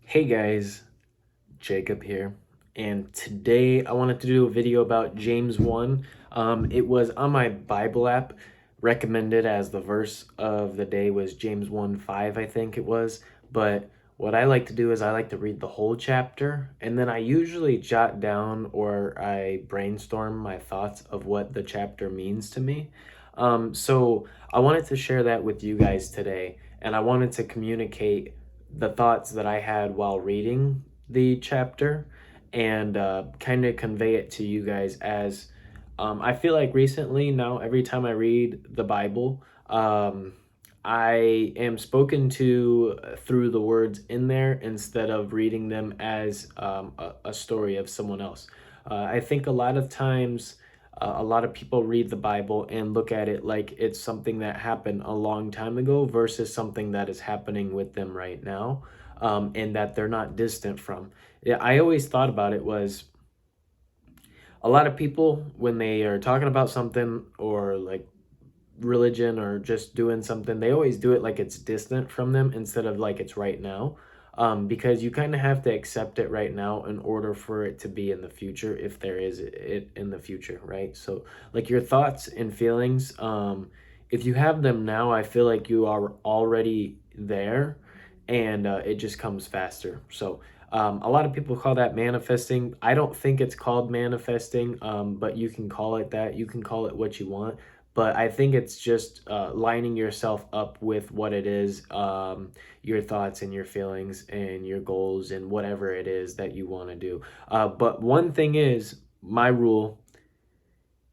Hey guys, Jacob here, and today I wanted to do a video about James 1. It was on my Bible app, recommended as the verse of the day was James 1:5, I think it was. But what I like to do is I like to read the whole chapter, and then I usually jot down or I brainstorm my thoughts of what the chapter means to me. So I wanted to share that with you guys today, and I wanted to communicate the thoughts that I had while reading the chapter and kind of convey it to you guys as I feel like recently now every time I read the Bible, I am spoken to through the words in there instead of reading them as a story of someone else. I think a lot of times a lot of people read the Bible and look at it like it's something that happened a long time ago versus something that is happening with them right now, and that they're not distant from. Yeah, I always thought about it was a lot of people when they are talking about something or like religion or just doing something, they always do it like it's distant from them instead of like it's right now. Because you kind of have to accept it right now in order for it to be in the future, if there is it in the future, right? So, like your thoughts and feelings, if you have them now, I feel like you are already there and it just comes faster. So, a lot of people call that manifesting. I don't think it's called manifesting, but you can call it that. You can call it what you want, but I think it's just lining yourself up with what it is, your thoughts and your feelings and your goals and whatever it is that you want to do. But one thing is, my rule,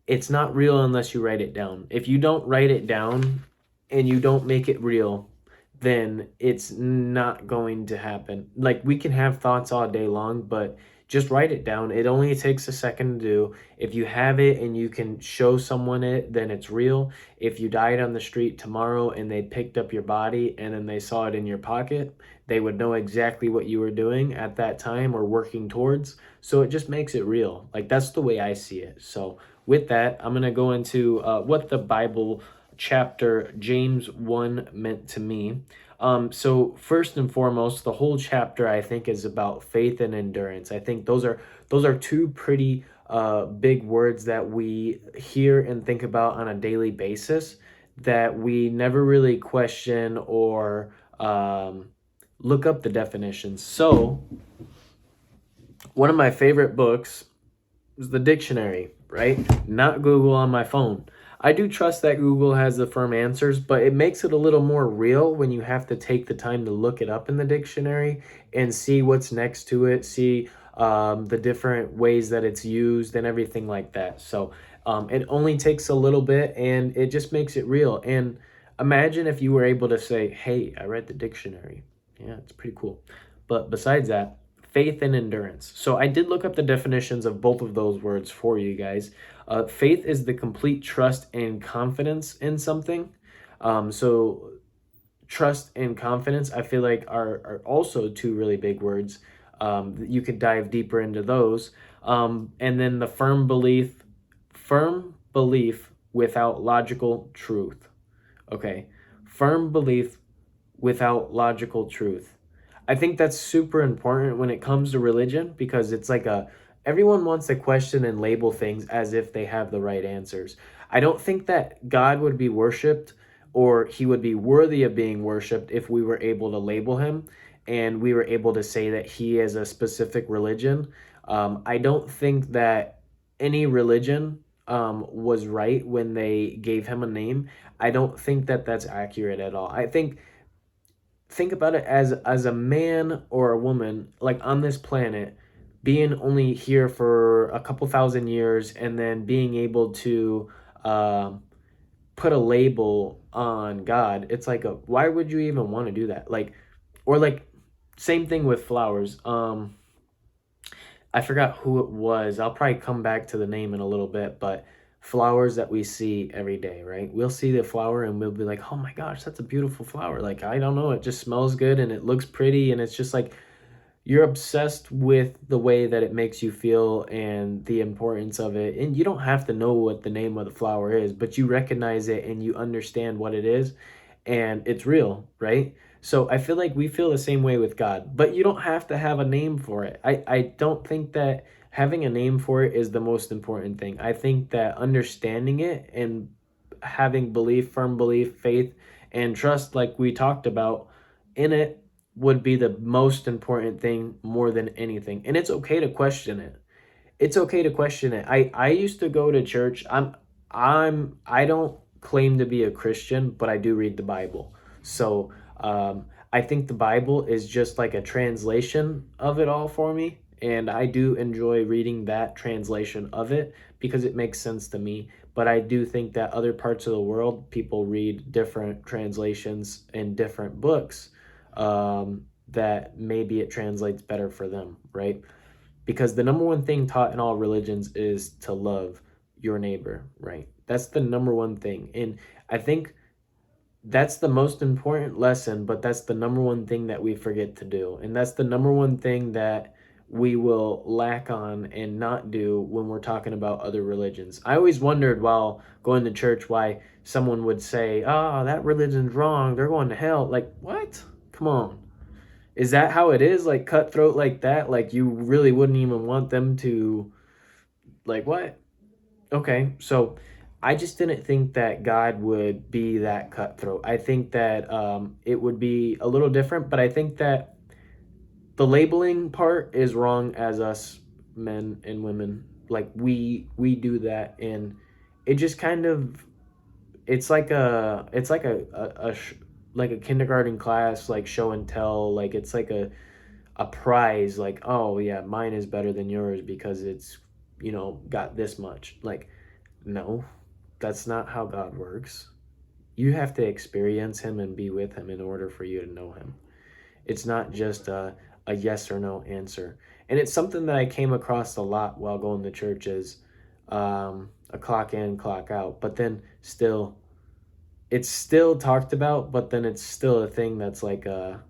it's not real unless you write it down. If you don't write it down and you don't make it real, then it's not going to happen. Like we can have thoughts all day long, but just write it down. It only takes a second to do. If you have it and you can show someone it, then it's real. If you died on the street tomorrow and they picked up your body and then they saw it in your pocket, they would know exactly what you were doing at that time or working towards. So it just makes it real. Like that's the way I see it. So with that, I'm going to go into what the Bible chapter James 1 meant to me. So first and foremost, the whole chapter I think is about faith and endurance. I think those are two pretty big words that we hear and think about on a daily basis that we never really question or look up the definitions. So one of my favorite books is the dictionary, right? Not Google on my phone. I do trust that Google has the firm answers, but it makes it a little more real when you have to take the time to look it up in the dictionary and see what's next to it, see the different ways that it's used and everything like that. So it only takes a little bit and it just makes it real. And imagine if you were able to say, hey, I read the dictionary. Yeah, it's pretty cool. But besides that, faith and endurance. So I did look up the definitions of both of those words for you guys. Faith is the complete trust and confidence in something. So trust and confidence, I feel like are also two really big words. You could dive deeper into those. And then the firm belief without logical truth. Okay, firm belief without logical truth. I think that's super important when it comes to religion because it's like everyone wants to question and label things as if they have the right answers. I don't think that God would be worshiped or he would be worthy of being worshiped if we were able to label him and we were able to say that he is a specific religion. I don't think that any religion was right when they gave him a name. I don't think that that's accurate at all. I think about it as a man or a woman like on this planet being only here for a couple thousand years and then being able to put a label on God. It's like why would you even want to do that? Like or like same thing with flowers. I forgot who it was. I'll probably come back to the name in a little bit, but flowers that we see every day, right? We'll see the flower and we'll be like, "Oh my gosh, that's a beautiful flower." Like, I don't know, it just smells good and it looks pretty and it's just like you're obsessed with the way that it makes you feel and the importance of it. And you don't have to know what the name of the flower is, but you recognize it and you understand what it is and it's real, right? So I feel like we feel the same way with God, but you don't have to have a name for it. I don't think that having a name for it is the most important thing. I think that understanding it and having belief, firm belief, faith, and trust, like we talked about, in it would be the most important thing more than anything. And it's okay to question it. It's okay to question it. I used to go to church. I don't claim to be a Christian, but I do read the Bible. So I think the Bible is just like a translation of it all for me, and I do enjoy reading that translation of it because it makes sense to me. But I do think that other parts of the world, people read different translations in different books, that maybe it translates better for them, right? Because the number one thing taught in all religions is to love your neighbor, right? That's the number one thing. And I think that's the most important lesson, but that's the number one thing that we forget to do. And that's the number one thing that we will lack on and not do when we're talking about other religions. I always wondered while going to church why someone would say, "Oh, that religion's wrong. They're going to hell." Like, what? Come on. Is that how it is? Like cutthroat like that? Like you really wouldn't even want them to, like, what? Okay, so I just didn't think that God would be that cutthroat. I think that it would be a little different, but I think that the labeling part is wrong as us men and women. Like we do that, and it just kind of it's like like a kindergarten class, like show and tell. Like it's like a prize, like, oh yeah, mine is better than yours because it's, got this much. Like, no, that's not how God works. You have to experience him and be with him in order for you to know him. It's not just a yes or no answer. And it's something that I came across a lot while going to church is a clock in, clock out. But then still, it's still talked about, but then it's still a thing that's like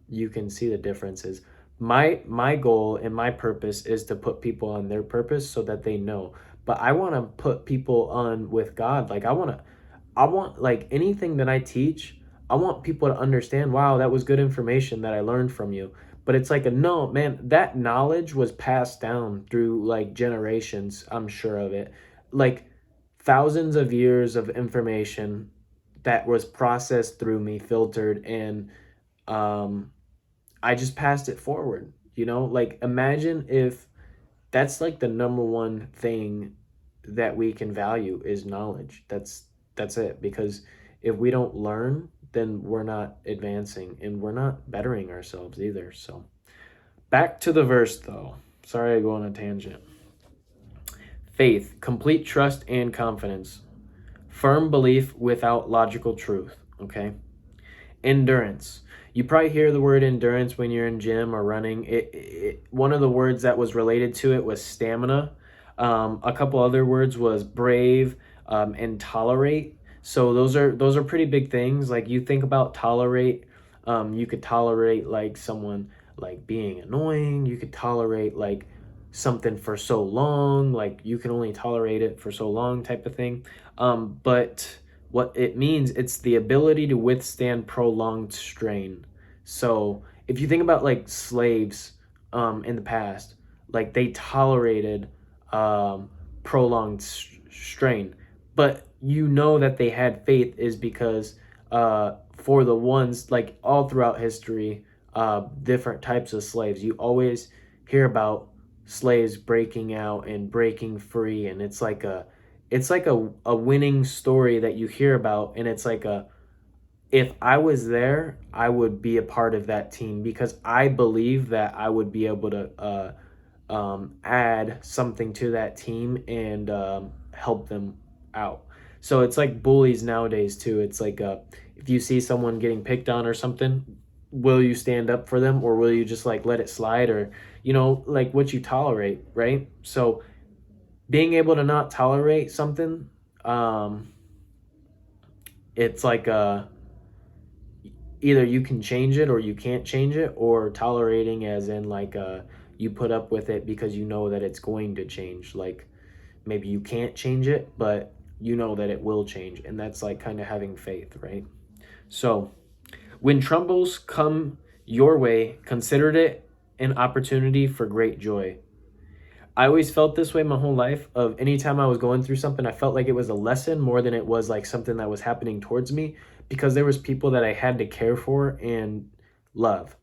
you can see the differences. My goal and my purpose is to put people on their purpose so that they know. But I want to put people on with God. Like I want like anything that I teach, I want people to understand, wow, that was good information that I learned from you. But it's like a no, man, that knowledge was passed down through like generations, I'm sure of it. Like thousands of years of information that was processed through me, filtered, and um, I just passed it forward. Like imagine if that's like the number one thing that we can value is knowledge. That's it. Because if we don't learn, then we're not advancing and we're not bettering ourselves either. So back to the verse though. Sorry I go on a tangent. Faith, complete trust and confidence. Firm belief without logical truth. Okay. Endurance. You probably hear the word endurance when you're in gym or running. One of the words that was related to it was stamina. A couple other words was brave, and tolerate. So those are pretty big things. Like you think about tolerate, you could tolerate like someone like being annoying. You could tolerate like something for so long. Like you can only tolerate it for so long, type of thing. But what it means, it's the ability to withstand prolonged strain. So if you think about like slaves in the past, like they tolerated prolonged strain, but that they had faith is because for the ones like all throughout history, different types of slaves, you always hear about slaves breaking out and breaking free, and it's like a winning story that you hear about, and it's like if I was there, I would be a part of that team because I believe that I would be able to add something to that team and help them out. So it's like bullies nowadays too. It's like if you see someone getting picked on or something, will you stand up for them or will you just like let it slide, or like what you tolerate, right? So being able to not tolerate something, um, it's like either you can change it or you can't change it, or tolerating as in like you put up with it because you know that it's going to change. Like maybe you can't change it, but you know that it will change, and that's like kind of having faith, right? So When troubles come your way, consider it an opportunity for great joy. I always felt this way my whole life. Of anytime I was going through something, I felt like it was a lesson more than it was like something that was happening towards me, because there was people that I had to care for and love.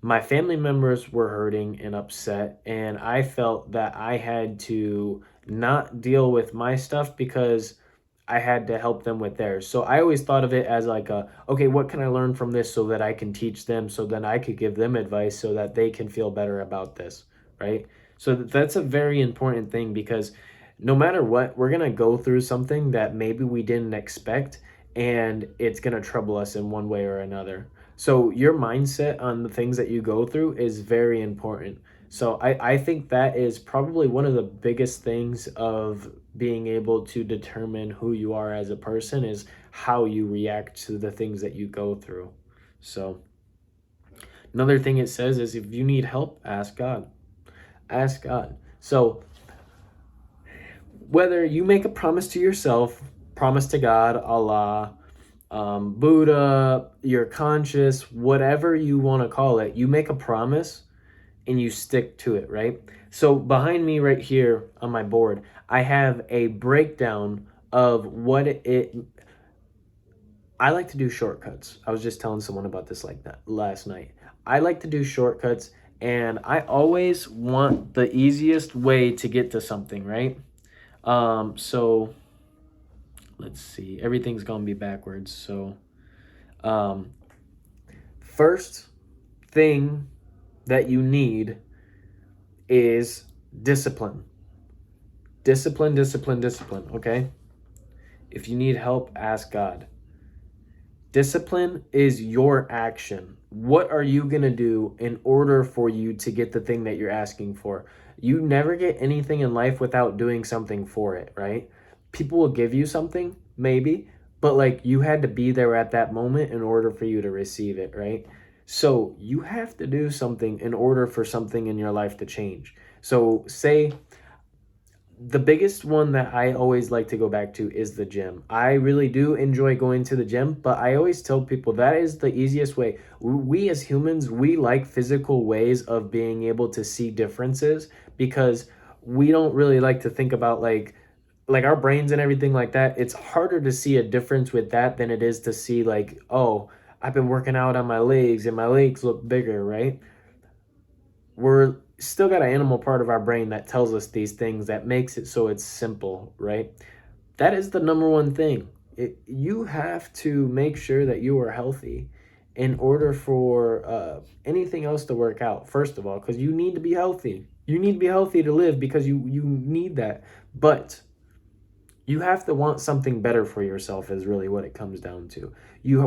My family members were hurting and upset, and I felt that I had to not deal with my stuff because I had to help them with theirs. So I always thought of it as like okay, what can I learn from this so that I can teach them, so that I could give them advice so that they can feel better about this, right? So that's a very important thing, because no matter what, we're going to go through something that maybe we didn't expect, and it's going to trouble us in one way or another. So your mindset on the things that you go through is very important. So I think that is probably one of the biggest things of being able to determine who you are as a person, is how you react to the things that you go through. So another thing it says is, if you need help, ask God. Ask God. So whether you make a promise to yourself, promise to God, Allah, Buddha, your conscious, whatever you want to call it, you make a promise and you stick to it, right? So behind me right here on my board, I have a breakdown of what it I like to do shortcuts. I was just telling someone about this like that last night. I like to do shortcuts, and I always want the easiest way to get to something, right? So let's see. Everything's gonna be backwards. So um first thing that you need is discipline. Discipline, discipline, discipline, okay? If you need help, ask God. Discipline is your action. What are you going to do in order for you to get the thing that you're asking for? You never get anything in life without doing something for it, right? People will give you something, maybe, but like you had to be there at that moment in order for you to receive it, right? So you have to do something in order for something in your life to change. So, say the biggest one that I always like to go back to is the gym. I really do enjoy going to the gym, but I always tell people that is the easiest way. We as humans, we like physical ways of being able to see differences, because we don't really like to think about like our brains and everything like that. It's harder to see a difference with that than it is to see like, oh, I've been working out on my legs and my legs look bigger, right? We're still got an animal part of our brain that tells us these things, that makes it so it's simple, right? That is the number one thing. You have to make sure that you are healthy in order for anything else to work out, first of all, because you need to be healthy. You need to be healthy to live, because you need that. But you have to want something better for yourself, is really what it comes down to. You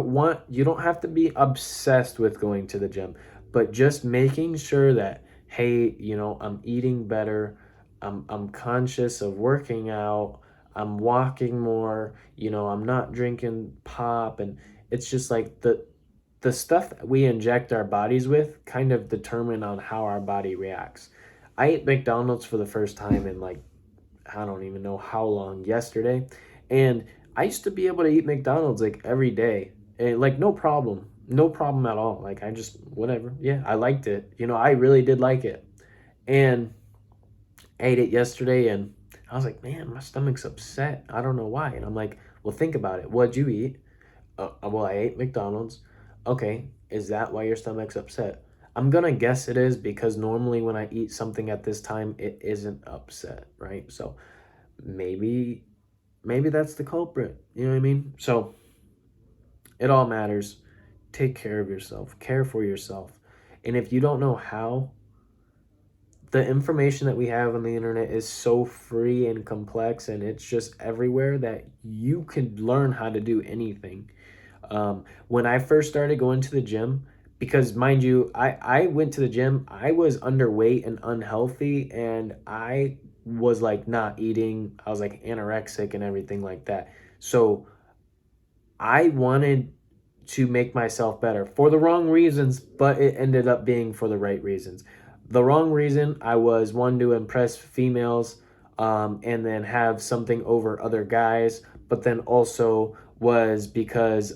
don't have to be obsessed with going to the gym, but just making sure that, hey, I'm eating better, I'm conscious of working out, I'm walking more, I'm not drinking pop. And it's just like the stuff that we inject our bodies with kind of determine on how our body reacts. I ate McDonald's for the first time in like, I don't even know how long, yesterday. And I used to be able to eat McDonald's like every day. And like no problem. No problem at all. Like I just whatever. Yeah, I liked it. I really did like it. And I ate it yesterday, and I was like, man, my stomach's upset. I don't know why. And I'm like, well, think about it. What'd you eat? Well, I ate McDonald's. Okay, is that why your stomach's upset? I'm gonna guess it is, because normally when I eat something at this time, it isn't upset, right? So maybe that's the culprit. You know what I mean? So it all matters. Take care of yourself. Care for yourself. And if you don't know how, the information that we have on the internet is so free and complex, and it's just everywhere, that you can learn how to do anything. When I first started going to the gym, because mind you, I went to the gym, I was underweight and unhealthy, and I was like not eating, I was like anorexic and everything like that. So I wanted to make myself better for the wrong reasons, but it ended up being for the right reasons. The wrong reason, I was one, to impress females, and then have something over other guys, but then also was because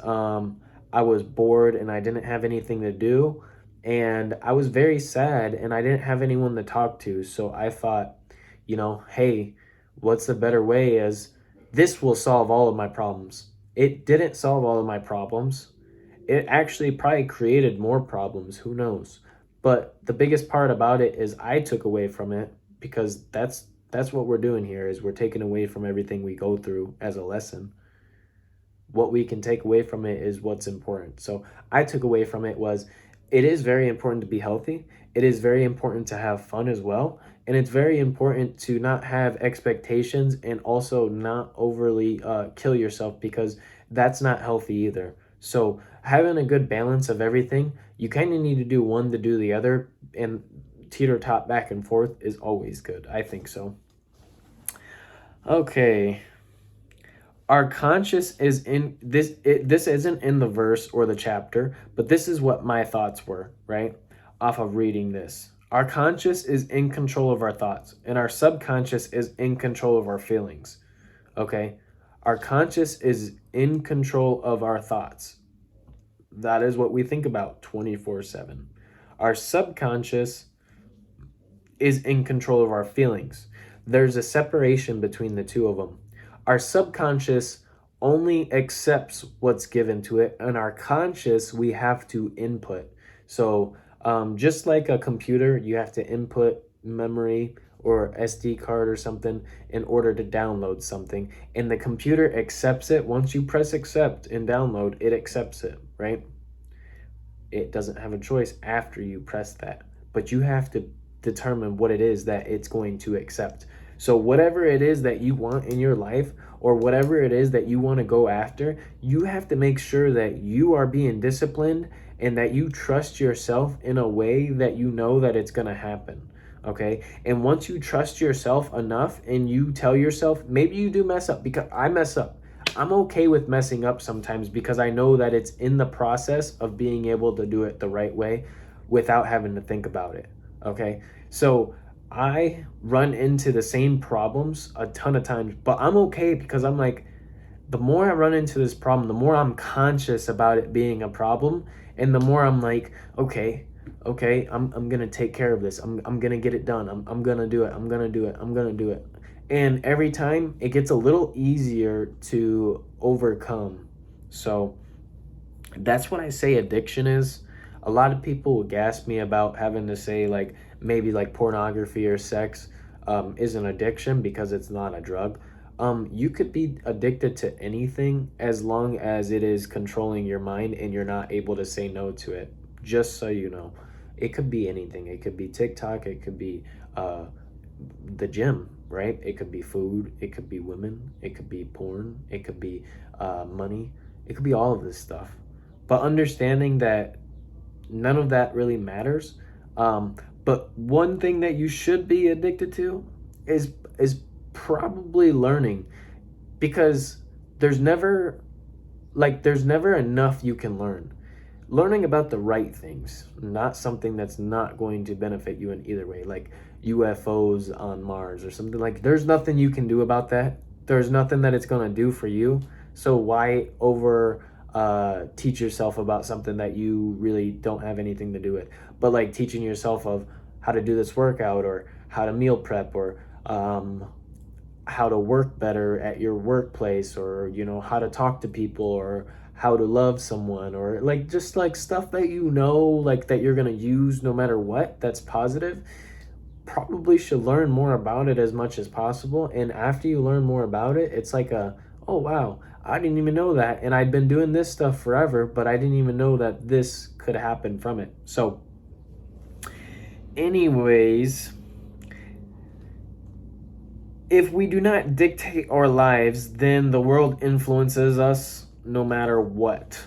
I was bored and I didn't have anything to do. And I was very sad and I didn't have anyone to talk to. So I thought, hey, what's the better way, as this will solve all of my problems. It didn't solve all of my problems. It actually probably created more problems. Who knows? But the biggest part about it is I took away from it, because that's what we're doing here, is we're taking away from everything we go through as a lesson. What we can take away from it is what's important. So I took away from it was, it is very important to be healthy. It is very important to have fun as well. And it's very important to not have expectations and also not overly kill yourself, because that's not healthy either. So having a good balance of everything, you kind of need to do one to do the other, and teeter tot back and forth is always good. I think so. Okay. Our conscious is in this. This isn't in the verse or the chapter, but this is what my thoughts were, right? Off of reading this. Our conscious is in control of our thoughts, and our subconscious is in control of our feelings. Okay? Our conscious is in control of our thoughts. That is what we think about 24/7. Our subconscious is in control of our feelings. There's a separation between the two of them. Our subconscious only accepts what's given to it, and our conscious, we have to input. So just like a computer, you have to input memory or SD card or something in order to download something, and the computer accepts it. Once you press accept and download, it accepts it, right? It doesn't have a choice after you press that, but you have to determine what it is that it's going to accept. So whatever it is that you want in your life, or whatever it is that you want to go after, you have to make sure that you are being disciplined and that you trust yourself in a way that you know that it's going to happen. Okay? And once you trust yourself enough and you tell yourself, maybe you do mess up, because I mess up. I'm okay with messing up sometimes, because I know that it's in the process of being able to do it the right way without having to think about it. Okay? So I run into the same problems a ton of times, but I'm okay, because I'm like, the more I run into this problem, the more I'm conscious about it being a problem, and the more I'm like, okay, I'm gonna take care of this. I'm gonna get it done. I'm gonna do it. I'm gonna do it. I'm gonna do it. And every time it gets a little easier to overcome. So that's what I say addiction is. A lot of people will gas me about having to say, like, maybe like pornography or sex is an addiction because it's not a drug. You could be addicted to anything as long as it is controlling your mind and you're not able to say no to it. Just so you know, it could be anything. It could be TikTok. It could be the gym, right? It could be food. It could be women. It could be porn. It could be money. It could be all of this stuff. But understanding that none of that really matters. But one thing that you should be addicted to is probably learning, because there's never there's never enough you can learn. Learning about the right things, not something that's not going to benefit you in either way, like UFOs on Mars or something. Like, there's nothing you can do about that. There's nothing that it's going to do for you. So why over teach yourself about something that you really don't have anything to do with? But like teaching yourself of how to do this workout, or how to meal prep, or how to work better at your workplace, or how to talk to people, or how to love someone, or like just like stuff that like that you're going to use no matter what, that's positive. Probably should learn more about it as much as possible, and after you learn more about it, it's like oh wow, I didn't even know that, and I'd been doing this stuff forever, but I didn't even know that this could happen from it. So anyways, if we do not dictate our lives, then the world influences us no matter what.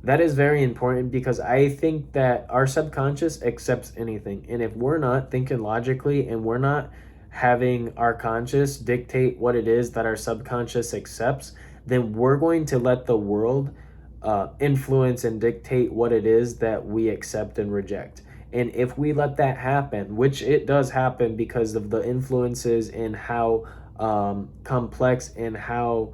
That is very important, because I think that our subconscious accepts anything. And if we're not thinking logically and we're not having our conscious dictate what it is that our subconscious accepts, then we're going to let the world influence and dictate what it is that we accept and reject. And if we let that happen, which it does happen because of the influences and how complex and how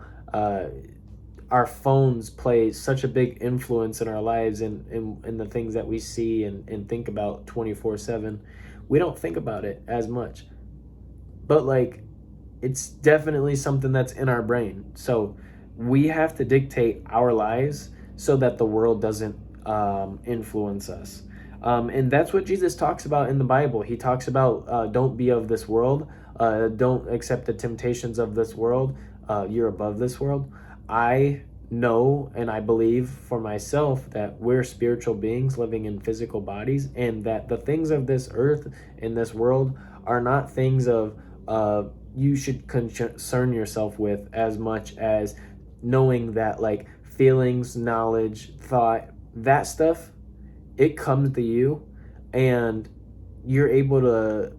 our phones play such a big influence in our lives and in the things that we see and think about 24/7. We don't think about it as much. But like it's definitely something that's in our brain. So we have to dictate our lives so that the world doesn't influence us. And that's what Jesus talks about in the Bible. He talks about don't be of this world, don't accept the temptations of this world. You're above this world. I know and I believe for myself that we're spiritual beings living in physical bodies, and that the things of this earth in this world are not things of you should concern yourself with as much as knowing that like feelings, knowledge, thought, that stuff, it comes to you and you're able to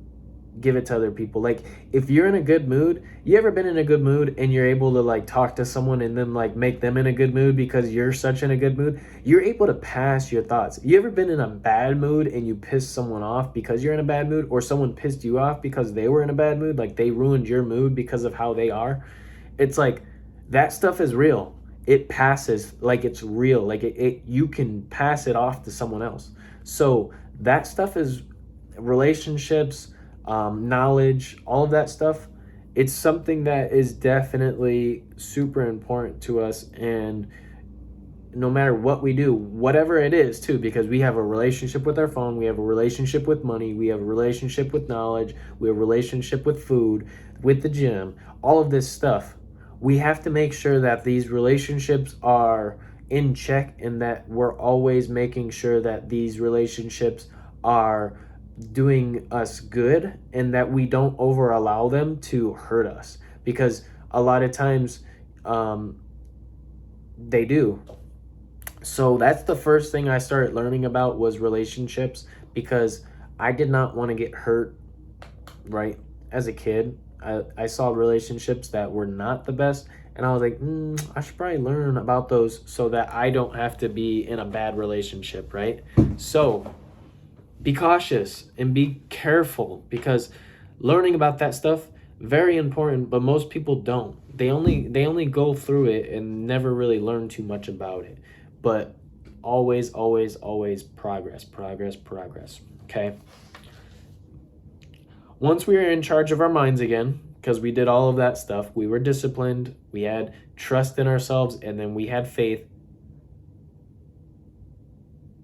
give it to other people. Like if you're in a good mood, you ever been in a good mood and you're able to like talk to someone and then like make them in a good mood because you're such in a good mood, you're able to pass your thoughts. You ever been in a bad mood and you pissed someone off because you're in a bad mood, or someone pissed you off because they were in a bad mood, like they ruined your mood because of how they are? It's like that stuff is real. It passes, like it's real, like it you can pass it off to someone else. So that stuff is relationships, knowledge, all of that stuff. It's something that is definitely super important to us. And no matter what we do, whatever it is, too, because we have a relationship with our phone, we have a relationship with money, we have a relationship with knowledge, we have a relationship with food, with the gym, all of this stuff. We have to make sure that these relationships are in check and that we're always making sure that these relationships are doing us good and that we don't over allow them to hurt us, because a lot of times they do. So that's the first thing I started learning about was relationships, because I did not want to get hurt, right? As a kid, I saw relationships that were not the best, and I was like, I should probably learn about those so that I don't have to be in a bad relationship, right? So be cautious and be careful, because learning about that stuff, very important, but most people don't. They only go through it and never really learn too much about it. But always, always, always progress, progress, progress. Okay? Once we were in charge of our minds again, because we did all of that stuff, we were disciplined, we had trust in ourselves, and then we had faith.